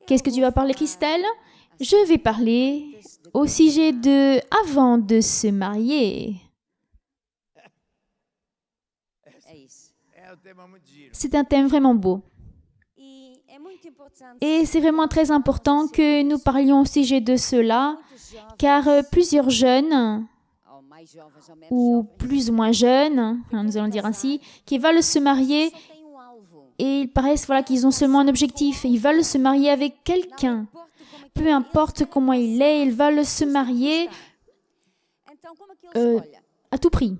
Qu'est-ce que tu vas parler, Christelle? Je vais parler au sujet de avant de se marier. C'est un thème vraiment beau. Et c'est vraiment très important que nous parlions au sujet de cela, car plusieurs jeunes, ou plus ou moins jeunes, nous allons dire ainsi, qui veulent se marier et ils paraissent qu'ils ont seulement un objectif. Ils veulent se marier avec quelqu'un. Peu importe comment il est, ils veulent se marier à tout prix.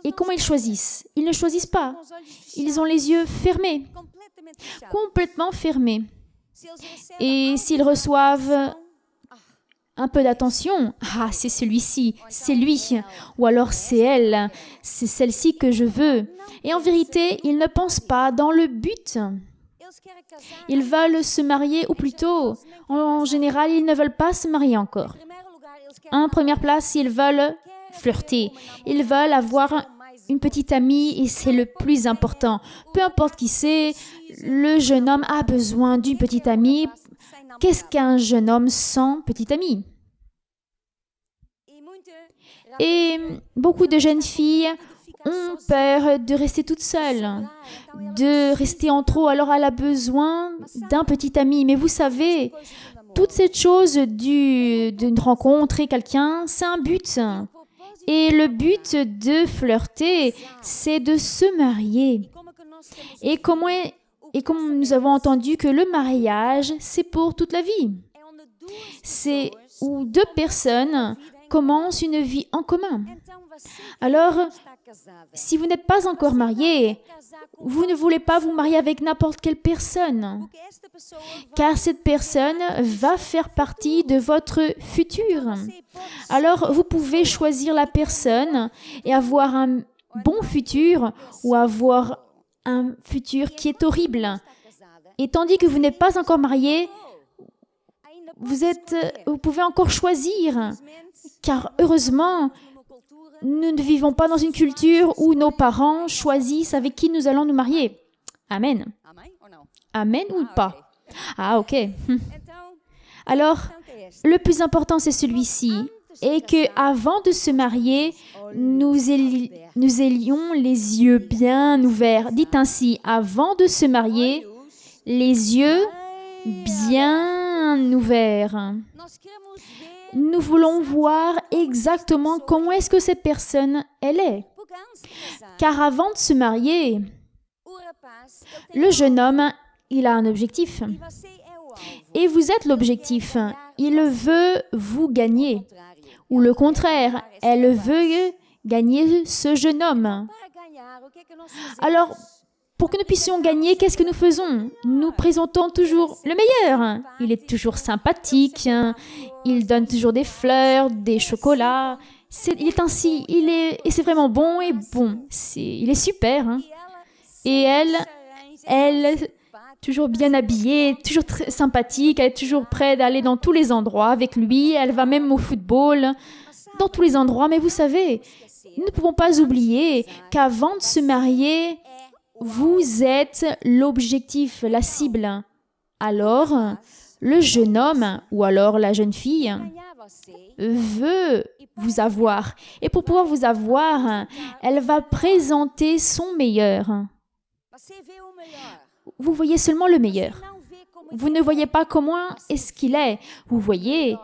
Et comment ils choisissent? Ils ne choisissent pas. Ils ont les yeux fermés, complètement fermés. Et s'ils reçoivent un peu d'attention, ah, c'est celui-ci, c'est lui, ou alors c'est elle, c'est celle-ci que je veux. Et en vérité, ils ne pensent pas dans le but. Ils veulent se marier, ou plutôt, en général, ils ne veulent pas se marier encore. En première place, ils veulent flirter. Ils veulent avoir une petite amie et c'est le plus important. Peu importe qui c'est, le jeune homme a besoin d'une petite amie. Qu'est-ce qu'un jeune homme sans petite amie? Et beaucoup de jeunes filles ont peur de rester toute seule, de rester en trop. Alors elle a besoin d'un petit ami. Mais vous savez, toute cette chose d'une rencontrer quelqu'un, c'est un but. Et le but de flirter, c'est de se marier. Et comme nous avons entendu que le mariage, c'est pour toute la vie. C'est où deux personnes commencent une vie en commun. Alors, si vous n'êtes pas encore marié, vous ne voulez pas vous marier avec n'importe quelle personne, car cette personne va faire partie de votre futur. Alors, vous pouvez choisir la personne et avoir un bon futur ou avoir un futur qui est horrible. Et tandis que vous n'êtes pas encore marié, vous pouvez encore choisir, car heureusement, nous ne vivons pas dans une culture où nos parents choisissent avec qui nous allons nous marier. Amen. Amen ou pas? Ah, ok. Alors, le plus important, c'est celui-ci, et qu'avant de se marier, nous ayons les yeux bien ouverts. Dites ainsi, avant de se marier, les yeux bien ouverts. Nous voulons voir exactement comment est-ce que cette personne, elle est. Car avant de se marier, le jeune homme, il a un objectif. Et vous êtes l'objectif. Il veut vous gagner. Ou le contraire, elle veut gagner ce jeune homme. Alors, pour que nous puissions gagner, qu'est-ce que nous faisons? Nous présentons toujours le meilleur. Il est toujours sympathique, il donne toujours des fleurs, des chocolats. Il est ainsi, et c'est vraiment bon et bon. Il est super. Et elle, toujours bien habillée, toujours très sympathique, elle est toujours prête d'aller dans tous les endroits avec lui. Elle va même au football, dans tous les endroits. Mais vous savez, nous ne pouvons pas oublier qu'avant de se marier, vous êtes l'objectif, la cible. Alors, le jeune homme ou alors la jeune fille veut vous avoir. Et pour pouvoir vous avoir, elle va présenter son meilleur. Vous voyez seulement le meilleur. Vous ne voyez pas comment est-ce qu'il est. Vous voyez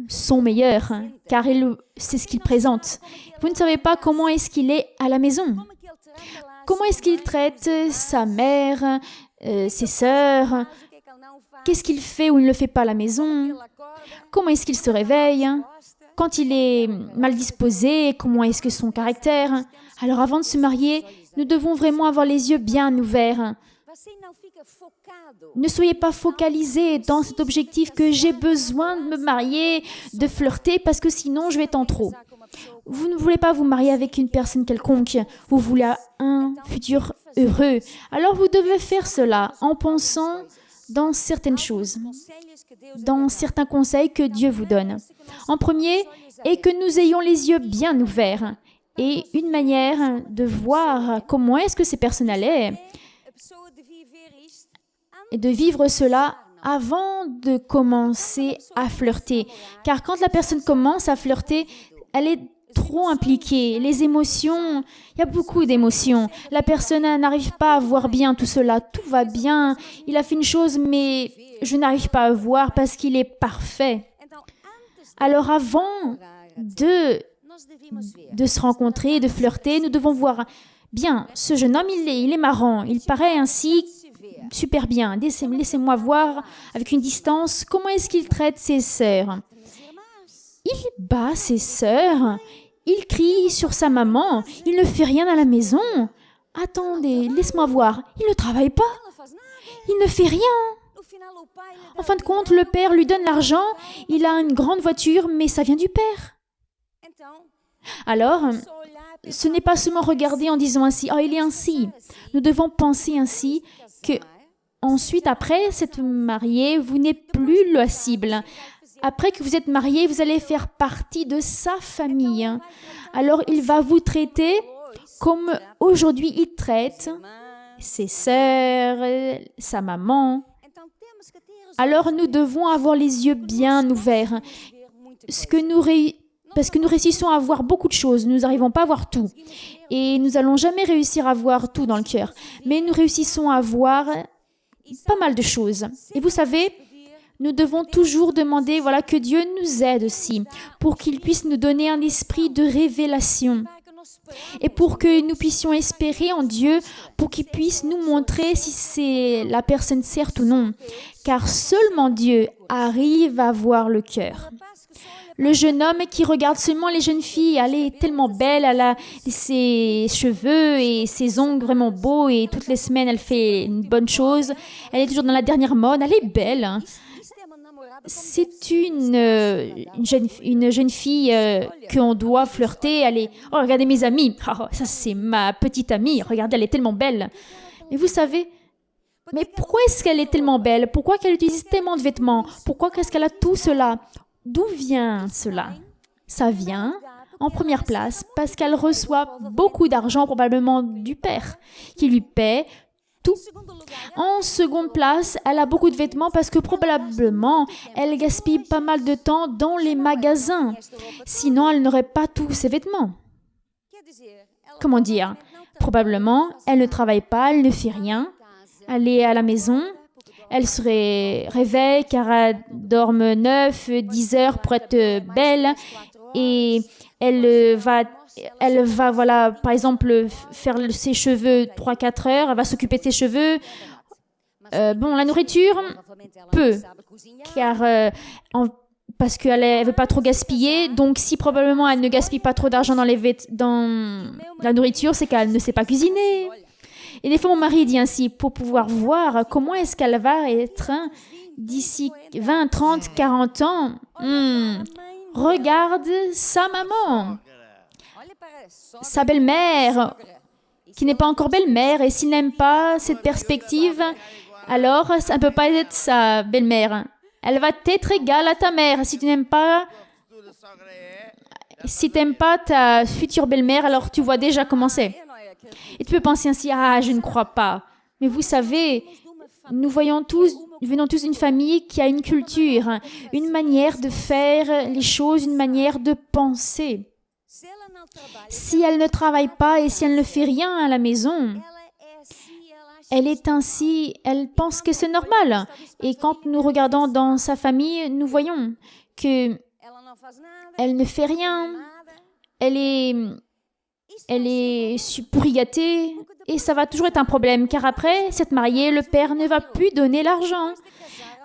son meilleur, car c'est ce qu'il présente. Vous ne savez pas comment est-ce qu'il est à la maison. Comment est-ce qu'il traite sa mère, ses sœurs? Qu'est-ce qu'il fait ou il ne le fait pas à la maison? Comment est-ce qu'il se réveille? Quand il est mal disposé, comment est-ce que son caractère? Alors avant de se marier, nous devons vraiment avoir les yeux bien ouverts. Ne soyez pas focalisés dans cet objectif que j'ai besoin de me marier, de flirter, parce que sinon je vais être en trop. Vous ne voulez pas vous marier avec une personne quelconque. Vous voulez un futur heureux. Alors vous devez faire cela en pensant dans certaines choses, dans certains conseils que Dieu vous donne. En premier, est que nous ayons les yeux bien ouverts. Et une manière de voir comment est-ce que ces personnes allaient, et de vivre cela avant de commencer à flirter. Car quand la personne commence à flirter, elle est trop impliquée. Les émotions, il y a beaucoup d'émotions. La personne n'arrive pas à voir bien tout cela. Tout va bien. Il a fait une chose, mais je n'arrive pas à voir parce qu'il est parfait. Alors avant de se rencontrer, de flirter, nous devons voir, bien, ce jeune homme, il est marrant, il paraît ainsi super bien. Laissez-moi voir avec une distance comment est-ce qu'il traite ses sœurs. Il bat ses sœurs, il crie sur sa maman, il ne fait rien à la maison. Attendez, laisse-moi voir, il ne travaille pas, il ne fait rien. En fin de compte, le père lui donne l'argent, il a une grande voiture, mais ça vient du père. Alors, ce n'est pas seulement regarder en disant ainsi, « Oh, il est ainsi ». Nous devons penser ainsi que ensuite, après s'être marié, vous n'êtes plus la cible. Après que vous êtes marié, vous allez faire partie de sa famille. Alors, il va vous traiter comme aujourd'hui il traite ses sœurs, sa maman. Alors, nous devons avoir les yeux bien ouverts. Parce que nous réussissons à voir beaucoup de choses, nous n'arrivons pas à voir tout. Et nous n'allons jamais réussir à voir tout dans le cœur. Mais nous réussissons à voir pas mal de choses. Et vous savez, nous devons toujours demander que Dieu nous aide aussi, pour qu'il puisse nous donner un esprit de révélation. Et pour que nous puissions espérer en Dieu, pour qu'il puisse nous montrer si c'est la personne certes ou non. Car seulement Dieu arrive à voir le cœur. Le jeune homme qui regarde seulement les jeunes filles, elle est tellement belle, elle a ses cheveux et ses ongles vraiment beaux et toutes les semaines elle fait une bonne chose. Elle est toujours dans la dernière mode, elle est belle. C'est une jeune fille qu'on doit flirter. Elle est, oh regardez mes amis, oh, ça c'est ma petite amie, regardez elle est tellement belle. Mais vous savez, mais pourquoi est-ce qu'elle est tellement belle? Pourquoi qu'elle utilise tellement de vêtements? Pourquoi est-ce qu'elle a tout cela? D'où vient cela? Ça vient, en première place, parce qu'elle reçoit beaucoup d'argent, probablement du père, qui lui paie tout. En seconde place, elle a beaucoup de vêtements parce que probablement, elle gaspille pas mal de temps dans les magasins. Sinon, elle n'aurait pas tous ses vêtements. Comment dire? Probablement, elle ne travaille pas, elle ne fait rien. Elle est à la maison. Elle se réveille car elle dort 9, 10 heures pour être belle et elle va par exemple, faire ses cheveux 3-4 heures, elle va s'occuper de ses cheveux. La nourriture, peu, car parce qu'elle ne veut pas trop gaspiller. Donc, si probablement elle ne gaspille pas trop d'argent dans la nourriture, c'est qu'elle ne sait pas cuisiner. Et des fois, mon mari dit ainsi, pour pouvoir voir comment est-ce qu'elle va être d'ici 20, 30, 40 ans. Regarde sa maman, sa belle-mère, qui n'est pas encore belle-mère. Et s'il n'aime pas cette perspective, alors ça ne peut pas être sa belle-mère. Elle va être égale à ta mère. Si tu n'aimes pas, ta future belle-mère, alors tu vois déjà comment c'est. Et tu peux penser ainsi, ah, je ne crois pas. Mais vous savez, nous venons tous d'une famille qui a une culture, une manière de faire les choses, une manière de penser. Si elle ne travaille pas et si elle ne fait rien à la maison, elle est ainsi, elle pense que c'est normal. Et quand nous regardons dans sa famille, nous voyons que elle ne fait rien, elle est pourri gâtée et ça va toujours être un problème car après s'être mariée, le père ne va plus donner l'argent.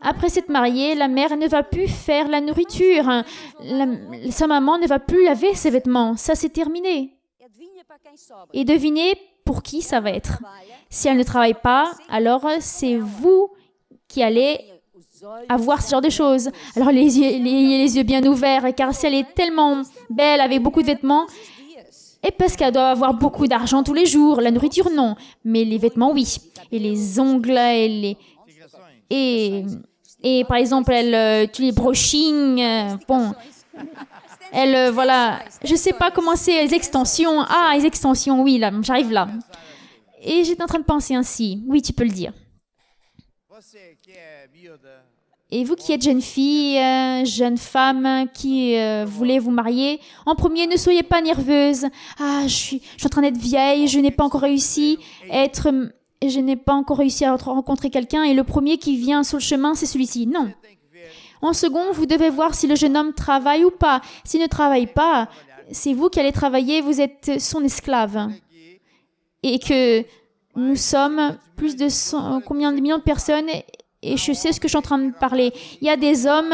Après s'être mariée, la mère ne va plus faire la nourriture. Sa maman ne va plus laver ses vêtements. Ça, c'est terminé. Et devinez pour qui ça va être. Si elle ne travaille pas, alors c'est vous qui allez avoir ce genre de choses. Alors les yeux bien ouverts, car si elle est tellement belle avec beaucoup de vêtements, et parce qu'elle doit avoir beaucoup d'argent tous les jours. La nourriture, non. Mais les vêtements, oui. Et les ongles, et par exemple, elle tue les brushing. Je ne sais pas comment c'est, les extensions. Ah, les extensions, oui, là, j'arrive là. Et j'étais en train de penser ainsi. Oui, tu peux le dire. Et vous qui êtes jeune fille, jeune femme qui voulez vous marier, en premier, ne soyez pas nerveuse. Ah, je suis en train d'être vieille, je n'ai pas encore réussi à rencontrer quelqu'un et le premier qui vient sur le chemin, c'est celui-ci. Non. En second, vous devez voir si le jeune homme travaille ou pas. S'il ne travaille pas, c'est vous qui allez travailler, vous êtes son esclave. Et que nous sommes plus de combien de millions de personnes et je sais ce que je suis en train de parler. Il y a des hommes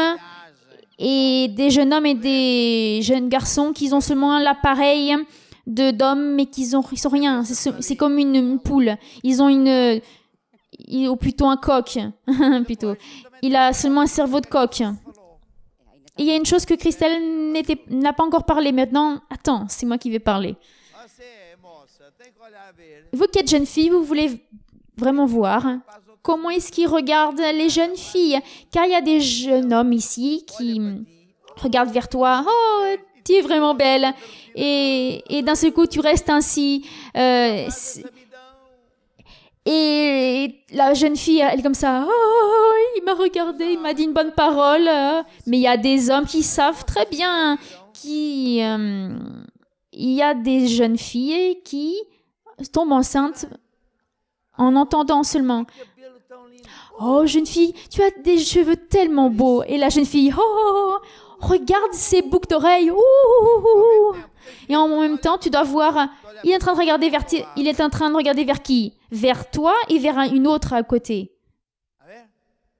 et des jeunes hommes et des jeunes garçons qui ont seulement l'appareil d'hommes, mais qui sont rien. C'est comme une poule. Ils ont ou plutôt un coq. Plutôt. Il a seulement un cerveau de coq. Et il y a une chose que Christelle n'a pas encore parlé. Maintenant, attends, c'est moi qui vais parler. Vous qui êtes jeune fille, vous voulez vraiment voir comment est-ce qu'ils regardent les jeunes filles. Car il y a des jeunes hommes ici qui regardent vers toi. Oh, tu es vraiment belle. Et d'un seul coup, tu restes ainsi. Et la jeune fille, elle est comme ça. Oh, il m'a regardé, il m'a dit une bonne parole. Mais il y a des hommes qui savent très bien. Il y a des jeunes filles qui tombent enceintes en entendant seulement. Oh, jeune fille, tu as des cheveux tellement beaux. Et la jeune fille, oh, regarde ces boucles d'oreilles. Et en même temps, tu dois voir, il est en train de regarder vers qui? Vers toi et vers une autre à côté.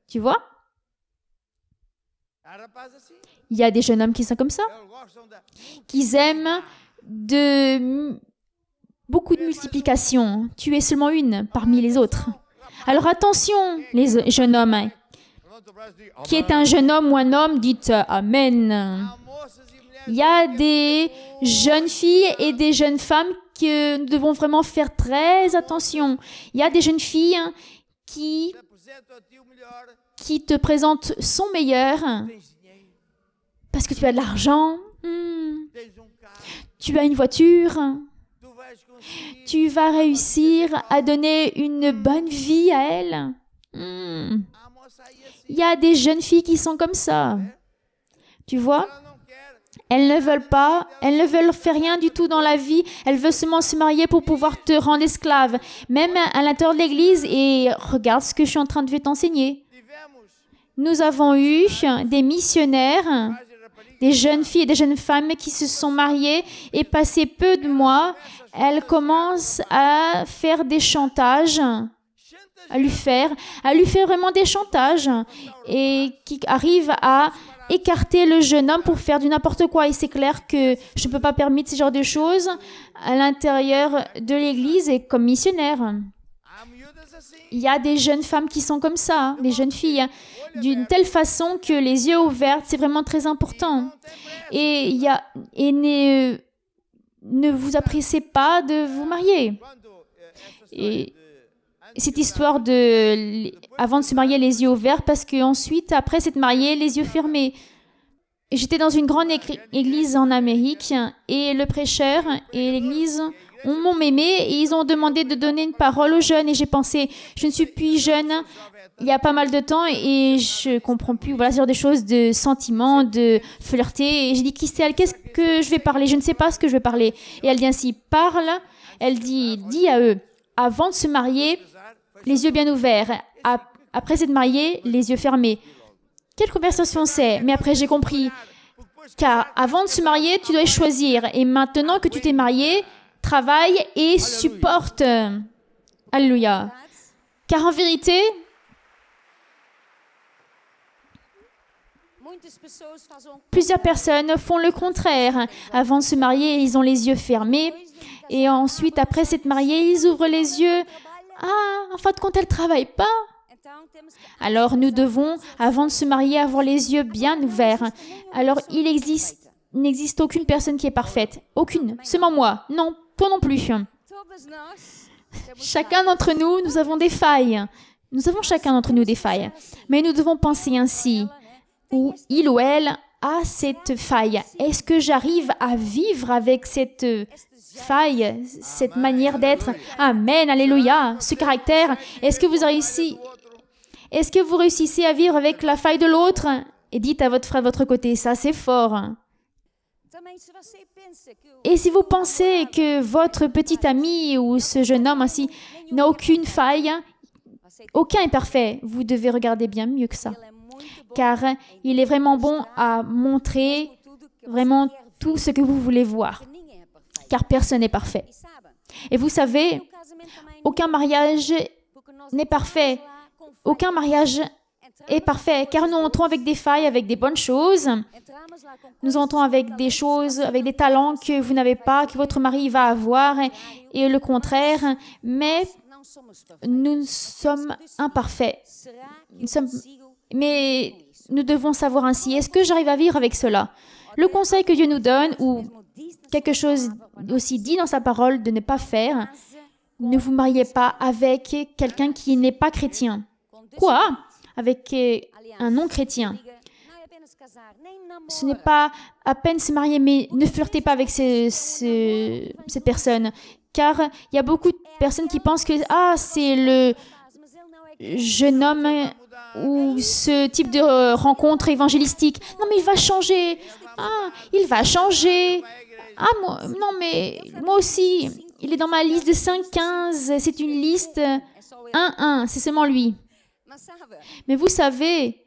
Tu vois? Il y a des jeunes hommes qui sont comme ça, qui aiment beaucoup de multiplication. Tu es seulement une parmi les autres. Alors attention, les jeunes hommes. Qui est un jeune homme ou un homme, dites Amen. Il y a des jeunes filles et des jeunes femmes que nous devons vraiment faire très attention. Il y a des jeunes filles qui te présentent son meilleur parce que tu as de l'argent, tu as une voiture, tu vas réussir à donner une bonne vie à elle. Il y a des jeunes filles qui sont comme ça. Tu vois? Elles ne veulent faire rien du tout dans la vie. Elles veulent seulement se marier pour pouvoir te rendre esclave. Même à l'intérieur de l'église, et regarde ce que je suis en train de t'enseigner. Nous avons eu des missionnaires, des jeunes filles et des jeunes femmes qui se sont mariées et passé peu de mois, elles commencent à faire des chantages, à lui faire vraiment des chantages et qui arrivent à écarter le jeune homme pour faire du n'importe quoi. Et c'est clair que je ne peux pas permettre ce genre de choses à l'intérieur de l'église et comme missionnaire. Il y a des jeunes femmes qui sont comme ça, des jeunes filles, d'une telle façon que les yeux ouverts, c'est vraiment très important. Et ne vous appréciez pas de vous marier. Et cette histoire avant de se marier, les yeux ouverts, parce qu'ensuite, après s'être marié, les yeux fermés. J'étais dans une grande église en Amérique et le prêcheur et l'église m'ont aimé et ils ont demandé de donner une parole aux jeunes. Et j'ai pensé, je ne suis plus jeune il y a pas mal de temps et je comprends plus, voilà, ce genre de choses, de sentiments, de flirter. Et j'ai dit, Christelle, qu'est-ce que je vais parler? Je ne sais pas ce que je vais parler. Et elle dit ainsi, parle. Elle dit à eux, avant de se marier, les yeux bien ouverts. Après s'être marié, les yeux fermés. Quelle conversation c'est? Mais après, j'ai compris. Car avant de se marier, tu dois choisir. Et maintenant que tu t'es marié, travaille et supporte. Alléluia. Car en vérité, plusieurs personnes font le contraire. Avant de se marier, ils ont les yeux fermés. Et ensuite, après s'être mariés, ils ouvrent les yeux. Ah, en fin de compte, elle ne travaille pas. Alors, nous devons, avant de se marier, avoir les yeux bien ouverts. Alors, il n'existe aucune personne qui est parfaite. Aucune. Seulement moi. Non, toi non plus. Chacun d'entre nous, nous avons des failles. Nous avons chacun d'entre nous des failles. Mais nous devons penser ainsi. Où il ou elle a cette faille. Est-ce que j'arrive à vivre avec cette faille, cette manière d'être? Amen, alléluia, ce caractère. Est-ce que vous réussissez? Est-ce que vous réussissez à vivre avec la faille de l'autre? Et dites à votre frère de votre côté, ça c'est fort. Et si vous pensez que votre petit ami ou ce jeune homme ainsi n'a aucune faille, aucun est parfait, vous devez regarder bien mieux que ça. Car il est vraiment bon à montrer vraiment tout ce que vous voulez voir. Car personne n'est parfait. Et vous savez, aucun mariage n'est parfait. Aucun mariage est parfait, car nous entrons avec des failles, avec des bonnes choses. Nous entrons avec des choses, avec des talents que vous n'avez pas, que votre mari va avoir, et le contraire. Mais nous sommes imparfaits. Mais nous devons savoir ainsi, est-ce que j'arrive à vivre avec cela? Le conseil que Dieu nous donne, ou quelque chose aussi dit dans sa parole de ne pas faire, ne vous mariez pas avec quelqu'un qui n'est pas chrétien. Quoi? Avec un non-chrétien. Ce n'est pas à peine se marier, mais ne flirtez pas avec ces personnes. Car il y a beaucoup de personnes qui pensent que c'est le jeune homme ou ce type de rencontre évangélistique. Non, mais il va changer. Il va changer. Non, mais moi aussi, il est dans ma liste de 5-15. C'est une liste 1-1. C'est seulement lui. Mais vous savez,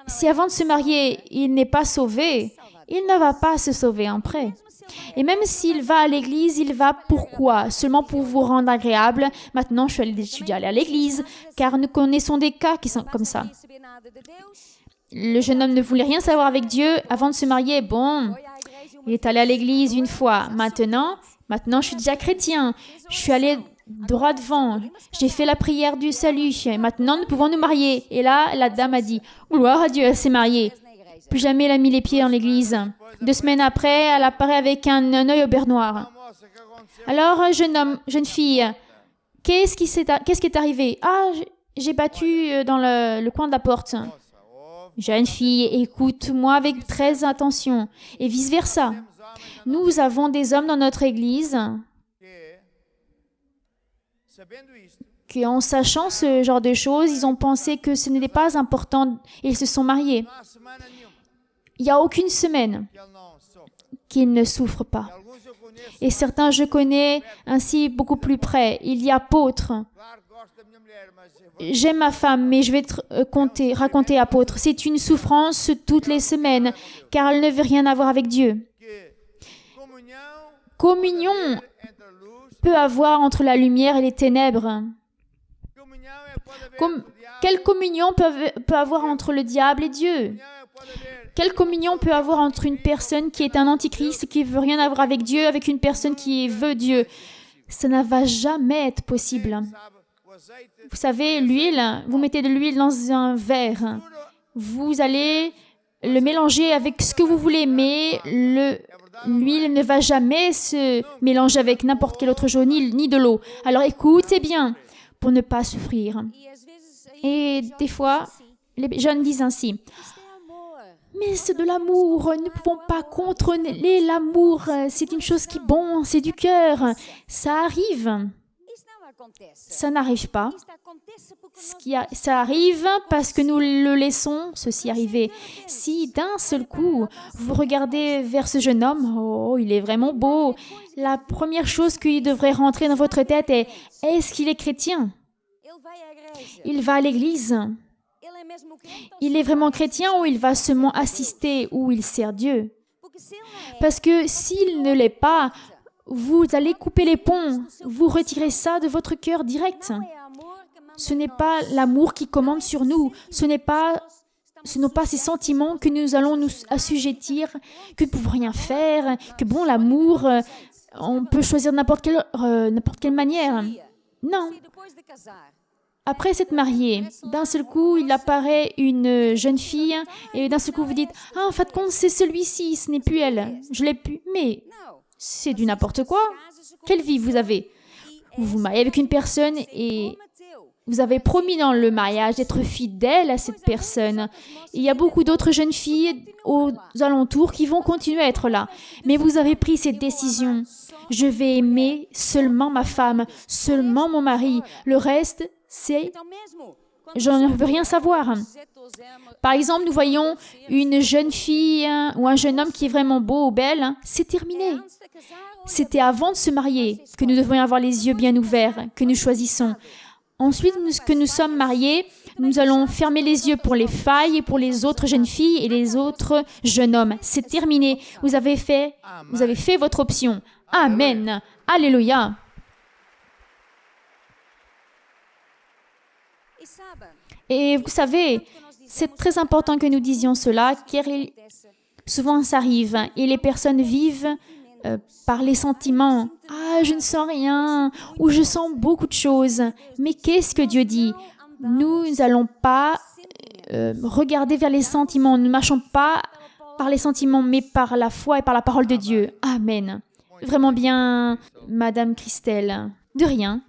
si avant de se marier, il n'est pas sauvé, il ne va pas se sauver après. Et même s'il va à l'église, il va pourquoi? Seulement pour vous rendre agréable. Maintenant, je suis allée à l'église, car nous connaissons des cas qui sont comme ça. Le jeune homme ne voulait rien savoir avec Dieu avant de se marier. Bon, il est allé à l'église une fois. Maintenant, je suis déjà chrétien. Je suis allé droit devant. J'ai fait la prière du salut. Maintenant, nous pouvons nous marier. Et là, la dame a dit, gloire à Dieu, elle s'est mariée. Plus jamais elle a mis les pieds dans l'église. 2 semaines après, elle apparaît avec un œil au beurre noir. Alors, jeune fille, qu'est-ce qui est arrivé? J'ai battu dans le coin de la porte. Jeune fille, écoute-moi avec très attention. Et vice-versa. Nous avons des hommes dans notre église qui, en sachant ce genre de choses, ils ont pensé que ce n'était pas important et ils se sont mariés. Il n'y a aucune semaine qu'ils ne souffrent pas. Et certains, je connais ainsi beaucoup plus près. Il y a apôtre. J'aime ma femme, mais je vais raconter apôtre. C'est une souffrance toutes les semaines, car elle ne veut rien avoir avec Dieu. Communion peut avoir entre la lumière et les ténèbres. Quelle communion peut avoir entre le diable et Dieu? Quelle communion peut avoir entre une personne qui est un antichrist, qui ne veut rien avoir avec Dieu, avec une personne qui veut Dieu? Ça ne va jamais être possible. Vous savez, l'huile, vous mettez de l'huile dans un verre. Vous allez le mélanger avec ce que vous voulez, mais l'huile ne va jamais se mélanger avec n'importe quelle autre chose, ni de l'eau. Alors écoutez bien, pour ne pas souffrir. Et des fois, les jeunes disent ainsi, mais c'est de l'amour, nous ne pouvons pas contrôler l'amour, c'est une chose qui est bon, c'est du cœur. Ça arrive. Ça n'arrive pas. Ça arrive parce que nous le laissons ceci arriver. Si d'un seul coup, vous regardez vers ce jeune homme, oh, il est vraiment beau, la première chose qui devrait rentrer dans votre tête est, est-ce qu'il est chrétien? Il va à l'église. Il est vraiment chrétien ou il va seulement assister ou il sert Dieu? Parce que s'il ne l'est pas, vous allez couper les ponts, vous retirez ça de votre cœur direct. Ce n'est pas l'amour qui commande sur nous, ce n'ont pas ces sentiments que nous allons nous assujettir, que nous ne pouvons rien faire, que bon, l'amour, on peut choisir n'importe quelle manière. Non. Après s'être marié, d'un seul coup, il apparaît une jeune fille et d'un seul coup, vous dites « Ah, en fin de compte, c'est celui-ci, ce n'est plus elle. Je l'ai plus. » Mais c'est du n'importe quoi. Quelle vie vous avez? Vous vous mariez avec une personne et vous avez promis dans le mariage d'être fidèle à cette personne. Il y a beaucoup d'autres jeunes filles aux alentours qui vont continuer à être là. Mais vous avez pris cette décision. Je vais aimer seulement ma femme, seulement mon mari. Le reste, c'est je ne veux rien savoir. Par exemple, nous voyons une jeune fille ou un jeune homme qui est vraiment beau ou belle, c'est terminé. C'était avant de se marier que nous devons avoir les yeux bien ouverts, que nous choisissons. Ensuite que nous sommes mariés, nous allons fermer les yeux pour les failles et pour les autres jeunes filles et les autres jeunes hommes. C'est terminé. Vous avez fait votre option. Amen. Alléluia. Et vous savez, c'est très important que nous disions cela, car souvent ça arrive et les personnes vivent par les sentiments. « Ah, je ne sens rien » ou « je sens beaucoup de choses ». Mais qu'est-ce que Dieu dit? Nous n'allons pas regarder vers les sentiments. Nous ne marchons pas par les sentiments, mais par la foi et par la parole de Dieu. Amen. Vraiment bien, Madame Christelle. De rien.